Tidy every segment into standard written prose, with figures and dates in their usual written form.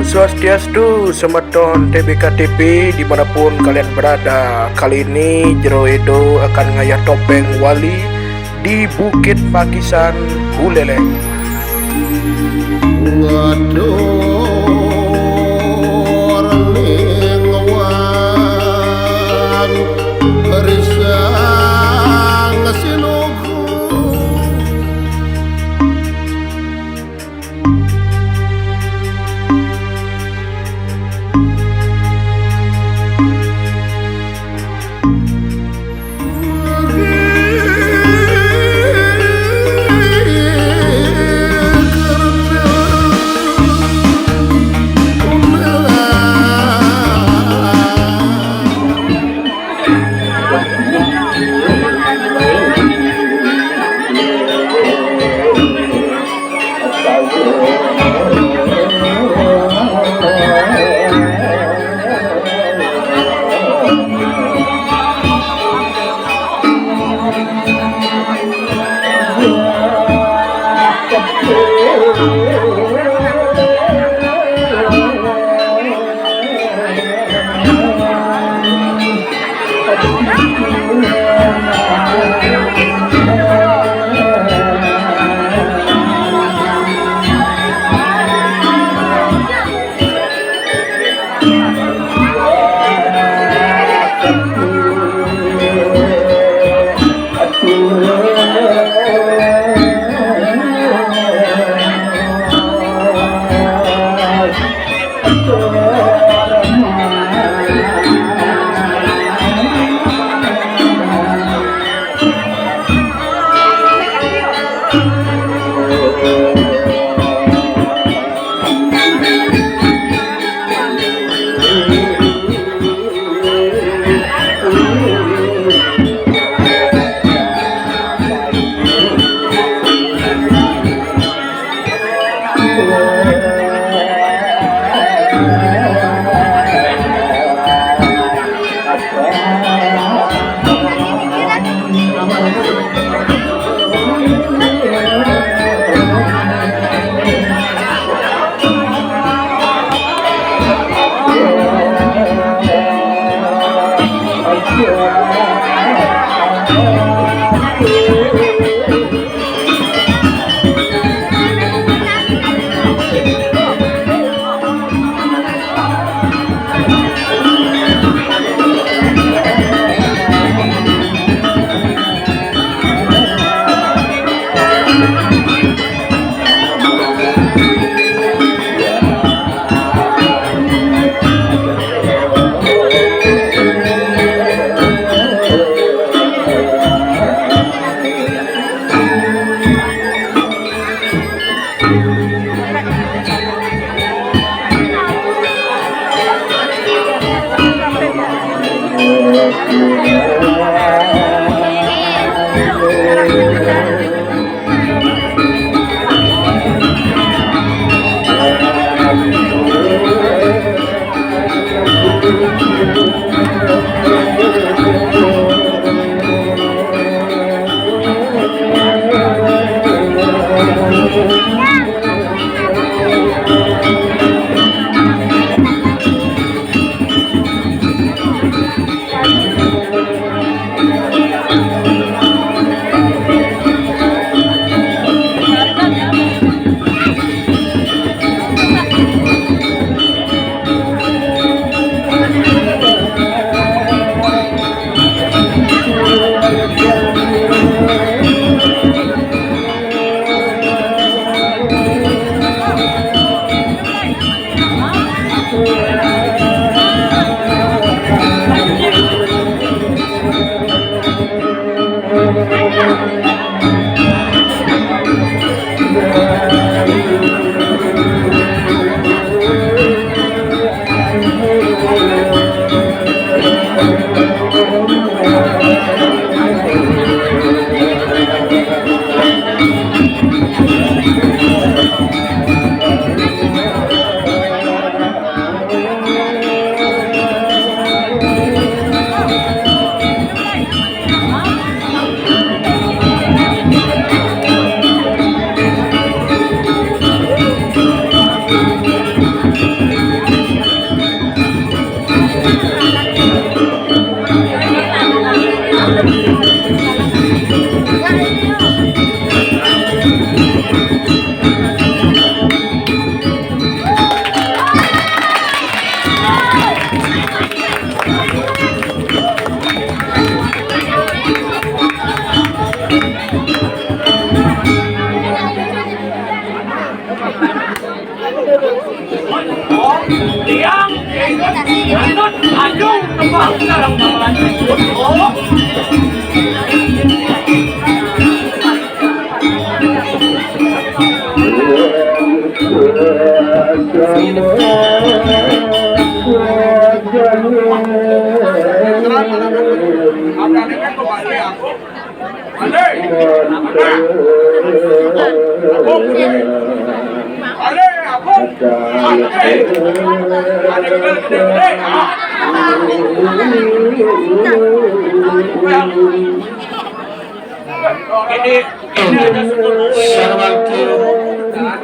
Swastiastu semeton TBK TV dimanapun kalian berada. Kali ini Jero Edo akan ngayah topeng wali di Bukit Pakisan Buleleng.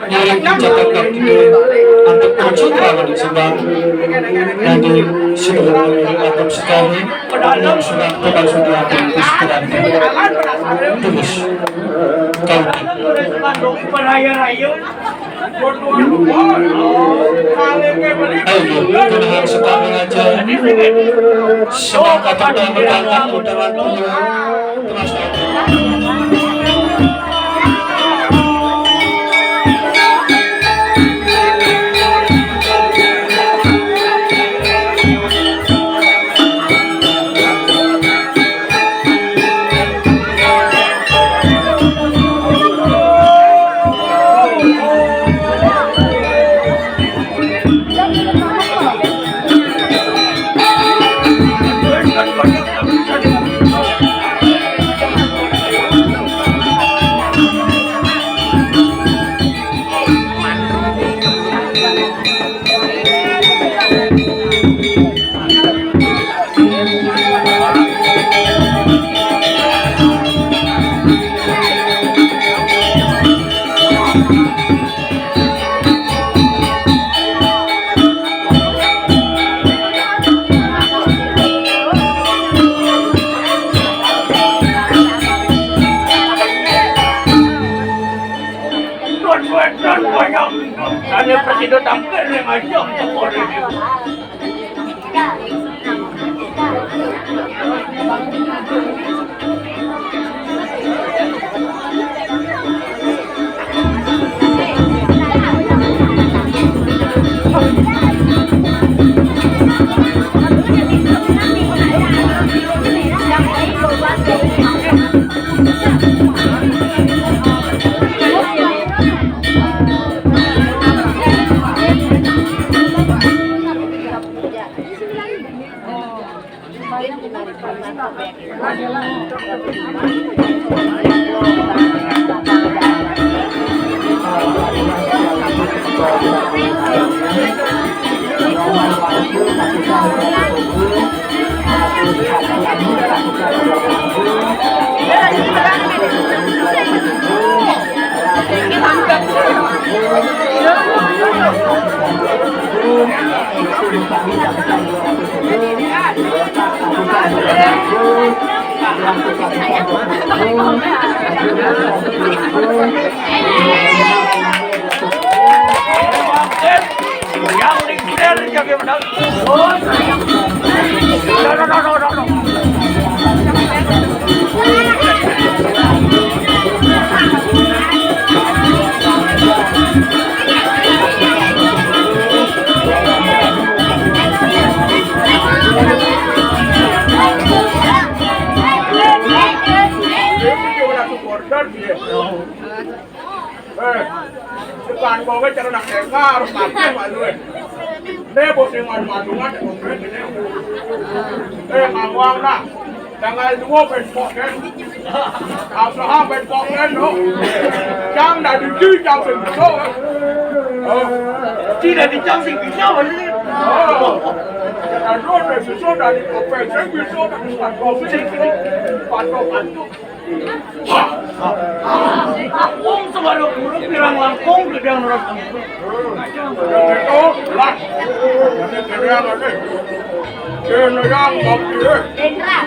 yang dicatatkan untuk wujud lawan sebab nanti sudah atau sekali yang sudah total sudah terus kau ayo sekali aja semangat kita berangkat putaran terus Ada presiden tampil yang ajak semua ini. Yang dikira jaga benar. Depan bawa cara nak dengar harus pakai malu. Deh bos yang madu-madungan tak konkret ini. Mawang nak. Tanggal 2 besok kan. Asaha besok kan. Jam dah di jam besok. Tidak di jam besok ni. Dan roda besok dari profesor besok dan profesor ini pantau. Langkong sebaru buruk bilang langkong gedang orang. Itu lah. Gedang ada. Gedang kopi. Gedang.